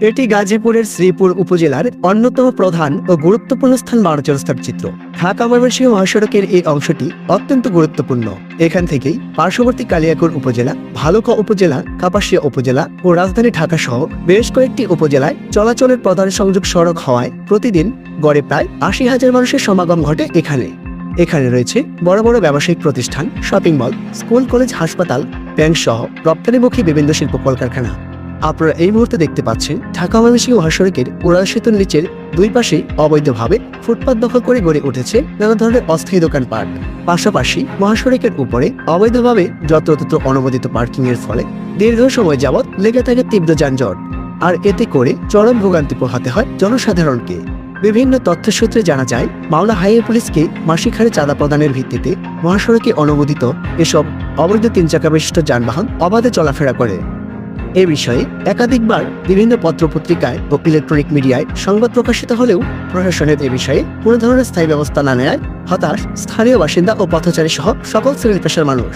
এটি গাজীপুরের শ্রীপুর উপজেলার অন্যতম প্রধান ও গুরুত্বপূর্ণ স্থান ১২ চৌরাস্তার চিত্র। ঢাকা ময়মনসিংহ মহাসড়কের এই অংশটি অত্যন্ত গুরুত্বপূর্ণ। এখান থেকেই পার্শ্ববর্তী কালিয়াকৈর উপজেলা, ভালুকা উপজেলা, কাপাসিয়া উপজেলা ও রাজধানী ঢাকা সহ বেশ কয়েকটি উপজেলায় চলাচলের প্রধান সংযোগ সড়ক হওয়ায় প্রতিদিন গড়ে প্রায় ৮০,০০০ মানুষের সমাগম ঘটে এখানে রয়েছে বড় বড় ব্যবসায়িক প্রতিষ্ঠান, শপিং মল, স্কুল, কলেজ, হাসপাতাল, ব্যাংক সহ রপ্তানিমুখী বিভিন্ন শিল্প কলকারখানা। আপনারা এই মুহূর্তে দেখতে পাচ্ছেন ঢাকা ময়মনসিংহ মহাসড়কের উড়াল সেতুর নিচের দুই পাশে অবৈধভাবে ফুটপাত দখল করে গড়ে উঠেছে নানা ধরনের অস্থায়ী দোকানপাট। পাশাপাশি মহাসড়কের উপরে অবৈধভাবে যত্রতত্র অনুমোদিত পার্কিং এর ফলে দীর্ঘ সময় যাবৎ লেগে থাকে তীব্র যানজট, আর এতে করে চরম ভোগান্তি পোহাতে হয় জনসাধারণকে। বিভিন্ন তথ্য সূত্রে জানা যায়, মাওনা হাইওয়ে পুলিশকে মাসিক হারে চাঁদা প্রদানের ভিত্তিতে মহাসড়কে অনুমোদিত এসব অবৈধ ৩ চাকা বিশিষ্ট যানবাহন অবাধে চলাফেরা করে। এ বিষয়ে একাধিকবার বিভিন্ন পত্রপত্রিকায় ও ইলেকট্রনিক মিডিয়ায় সংবাদ প্রকাশিত হলেও প্রশাসনের এ বিষয়ে কোনো ধরনের স্থায়ী ব্যবস্থা না নেওয়ায় হতাশ স্থানীয় বাসিন্দা ও পথচারী সহ সকল শ্রেণীর পেশার মানুষ।